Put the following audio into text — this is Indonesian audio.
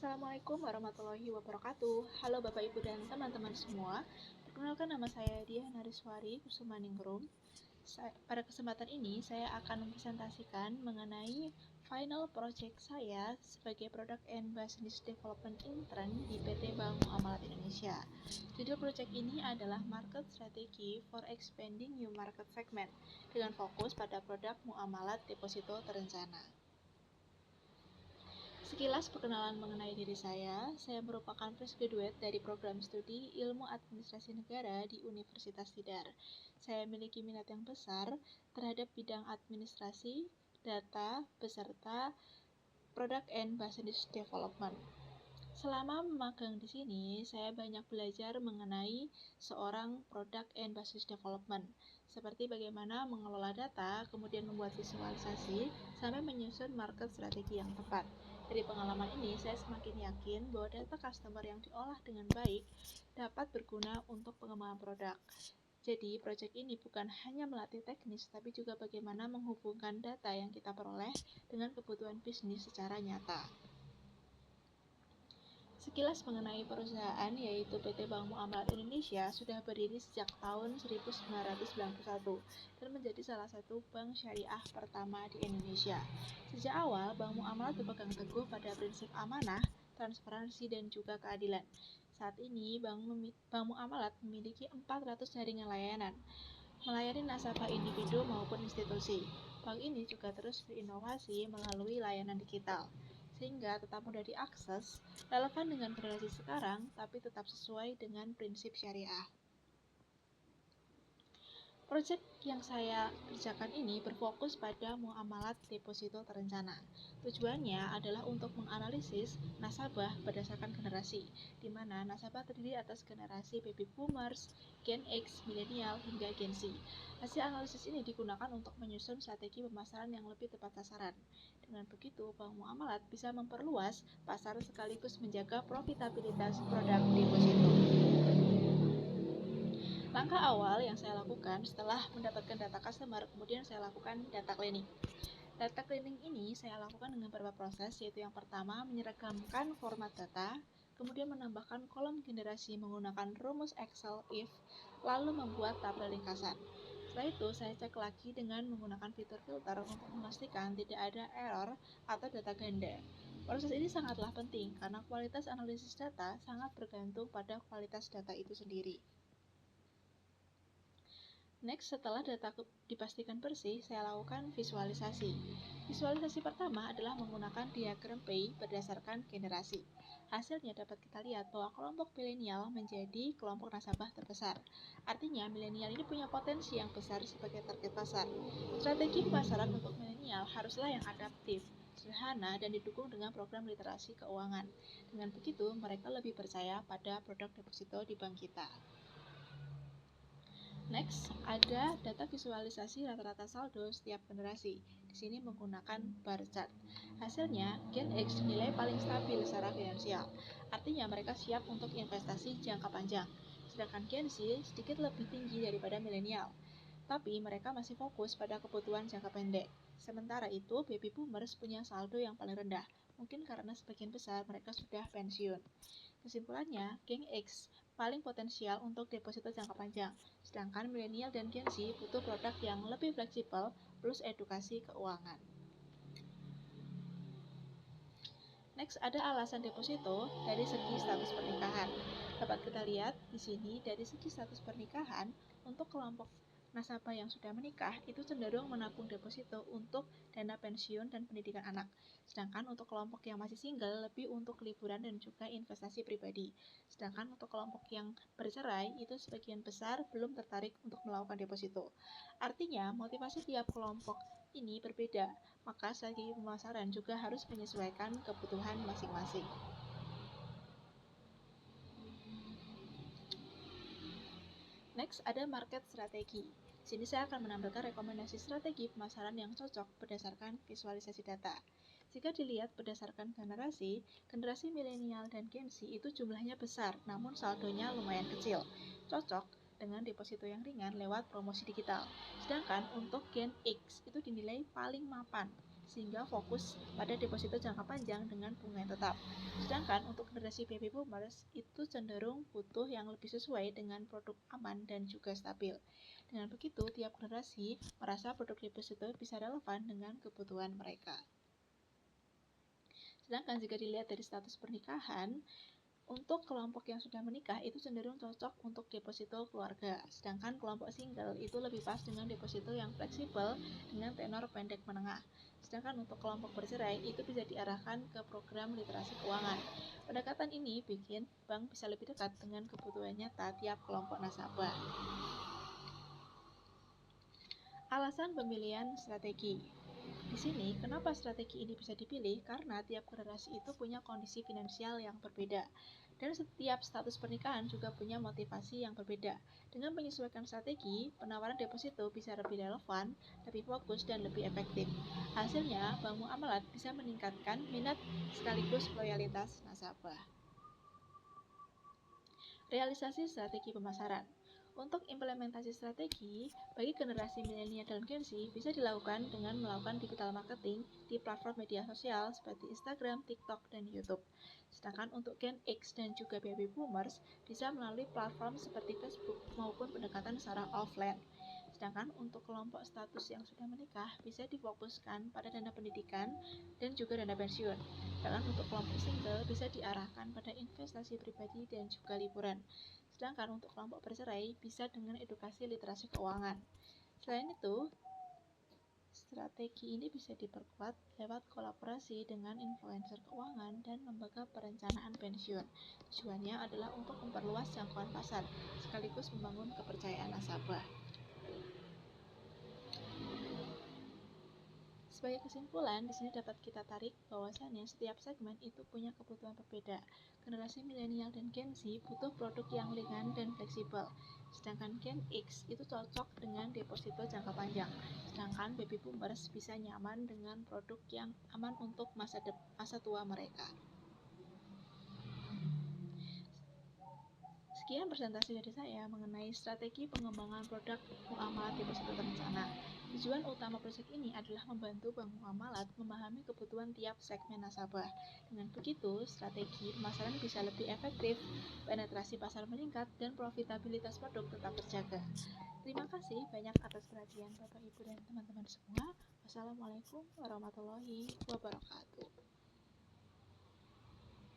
Assalamualaikum warahmatullahi wabarakatuh. Halo Bapak Ibu dan teman-teman semua. Perkenalkan, nama saya Diah Nariswari Kusumaningrum. Pada kesempatan ini saya akan mempresentasikan mengenai final project saya sebagai Product and Business Development Intern di PT Bank Muamalat Indonesia. Judul project ini adalah Market Strategy for Expanding New Market Segment dengan fokus pada produk muamalat deposito terencana. Sekilas perkenalan mengenai diri saya merupakan fresh graduate dari program studi Ilmu Administrasi Negara di Universitas Tidar. Saya memiliki minat yang besar terhadap bidang administrasi, data, beserta product and business development. Selama magang di sini, saya banyak belajar mengenai seorang product and business development, seperti bagaimana mengelola data, kemudian membuat visualisasi, sampai menyusun market strategi yang tepat. Dari pengalaman ini, saya semakin yakin bahwa data customer yang diolah dengan baik dapat berguna untuk pengembangan produk. Jadi, proyek ini bukan hanya melatih teknis, tapi juga bagaimana menghubungkan data yang kita peroleh dengan kebutuhan bisnis secara nyata. Sekilas mengenai perusahaan, yaitu PT Bank Muamalat Indonesia sudah berdiri sejak tahun 1991 dan menjadi salah satu bank syariah pertama di Indonesia. Sejak awal, Bank Muamalat berpegang teguh pada prinsip amanah, transparansi, dan juga keadilan. Saat ini, Bank Muamalat memiliki 400 jaringan layanan, melayani nasabah individu maupun institusi. Bank ini juga terus berinovasi melalui layanan digital, sehingga tetap mudah diakses, relevan dengan generasi sekarang, tapi tetap sesuai dengan prinsip syariah. Proyek yang saya kerjakan ini berfokus pada muamalat deposito terencana. Tujuannya adalah untuk menganalisis nasabah berdasarkan generasi, di mana nasabah terdiri atas generasi baby boomers, Gen X, milenial, hingga Gen Z. Hasil analisis ini digunakan untuk menyusun strategi pemasaran yang lebih tepat sasaran. Dengan begitu, Bank Muamalat bisa memperluas pasar sekaligus menjaga profitabilitas produk deposito. Langkah awal yang saya lakukan setelah mendapatkan data customer, kemudian saya lakukan data cleaning. Data cleaning ini saya lakukan dengan beberapa proses, yaitu yang pertama menyeragamkan format data, kemudian menambahkan kolom generasi menggunakan rumus Excel if, lalu membuat tabel ringkasan. Setelah itu, saya cek lagi dengan menggunakan fitur filter untuk memastikan tidak ada error atau data ganda. Proses ini sangatlah penting karena kualitas analisis data sangat bergantung pada kualitas data itu sendiri. Next, setelah data dipastikan bersih, saya lakukan visualisasi. Visualisasi pertama adalah menggunakan diagram pie berdasarkan generasi. Hasilnya dapat kita lihat bahwa kelompok milenial menjadi kelompok nasabah terbesar. Artinya, milenial ini punya potensi yang besar sebagai target pasar. Strategi pemasaran untuk milenial haruslah yang adaptif, sederhana, dan didukung dengan program literasi keuangan. Dengan begitu, mereka lebih percaya pada produk deposito di bank kita. Next, ada data visualisasi rata-rata saldo setiap generasi. Di sini menggunakan bar chart. Hasilnya, Gen X dinilai paling stabil secara finansial. Artinya mereka siap untuk investasi jangka panjang. Sedangkan Gen Z sedikit lebih tinggi daripada milenial. Tapi mereka masih fokus pada kebutuhan jangka pendek. Sementara itu, baby boomers punya saldo yang paling rendah. Mungkin karena sebagian besar mereka sudah pensiun. Kesimpulannya, Gen X paling potensial untuk deposito jangka panjang, sedangkan milenial dan Gen Z butuh produk yang lebih fleksibel plus edukasi keuangan. Next, ada alasan deposito dari segi status pernikahan. Dapat kita lihat di sini dari segi status pernikahan, untuk kelompok nasabah yang sudah menikah itu cenderung menabung deposito untuk dana pensiun dan pendidikan anak. Sedangkan untuk kelompok yang masih single lebih untuk liburan dan juga investasi pribadi. Sedangkan untuk kelompok yang bercerai itu sebagian besar belum tertarik untuk melakukan deposito. Artinya, motivasi tiap kelompok ini berbeda, maka strategi pemasaran juga harus menyesuaikan kebutuhan masing-masing. Next, ada market strategi. Di sini saya akan menampilkan rekomendasi strategi pemasaran yang cocok berdasarkan visualisasi data. Jika dilihat berdasarkan generasi milenial dan Gen Z itu jumlahnya besar, namun saldonya lumayan kecil. Cocok dengan deposito yang ringan lewat promosi digital. Sedangkan untuk Gen X itu dinilai paling mapan, sehingga fokus pada deposito jangka panjang dengan bunga yang tetap. Sedangkan untuk generasi baby boomers itu cenderung butuh yang lebih sesuai dengan produk aman dan juga stabil. Dengan begitu, tiap generasi merasa produk deposito bisa relevan dengan kebutuhan mereka. Sedangkan jika dilihat dari status pernikahan, untuk kelompok yang sudah menikah itu cenderung cocok untuk deposito keluarga, sedangkan kelompok single itu lebih pas dengan deposito yang fleksibel dengan tenor pendek menengah. Sedangkan untuk kelompok bercerai itu bisa diarahkan ke program literasi keuangan. Pendekatan ini bikin bank bisa lebih dekat dengan kebutuhan nyata tiap kelompok nasabah. Alasan pemilihan strategi. Di sini, kenapa strategi ini bisa dipilih? Karena tiap generasi itu punya kondisi finansial yang berbeda. Dan setiap status pernikahan juga punya motivasi yang berbeda. Dengan menyesuaikan strategi, penawaran deposito bisa lebih relevan, lebih fokus, dan lebih efektif. Hasilnya, bank muamalat bisa meningkatkan minat sekaligus loyalitas nasabah. Realisasi strategi pemasaran. Untuk implementasi strategi, bagi generasi milenial dan Gen Z bisa dilakukan dengan melakukan digital marketing di platform media sosial seperti Instagram, TikTok, dan YouTube. Sedangkan untuk Gen X dan juga baby boomers bisa melalui platform seperti Facebook maupun pendekatan secara offline. Sedangkan untuk kelompok status yang sudah menikah bisa difokuskan pada dana pendidikan dan juga dana pensiun. Sedangkan untuk kelompok single bisa diarahkan pada investasi pribadi dan juga liburan. Sedangkan untuk kelompok bercerai bisa dengan edukasi literasi keuangan. Selain itu, strategi ini bisa diperkuat lewat kolaborasi dengan influencer keuangan dan lembaga perencanaan pensiun. Tujuannya adalah untuk memperluas jangkauan pasar, sekaligus membangun kepercayaan nasabah. Sebagai kesimpulan, di sini dapat kita tarik bahwasannya setiap segmen itu punya kebutuhan berbeda. Generasi milenial dan Gen Z butuh produk yang ringan dan fleksibel, sedangkan Gen X itu cocok dengan deposito jangka panjang. Sedangkan baby boomers bisa nyaman dengan produk yang aman untuk masa tua mereka. Sekian presentasi dari saya mengenai strategi pengembangan produk muamalat deposito terencana. Tujuan utama proyek ini adalah membantu bank muamalat memahami kebutuhan tiap segmen nasabah. Dengan begitu, strategi pemasaran bisa lebih efektif, penetrasi pasar meningkat, dan profitabilitas produk tetap terjaga. Terima kasih banyak atas perhatian Bapak, Ibu, dan teman-teman semua. Wassalamualaikum warahmatullahi wabarakatuh.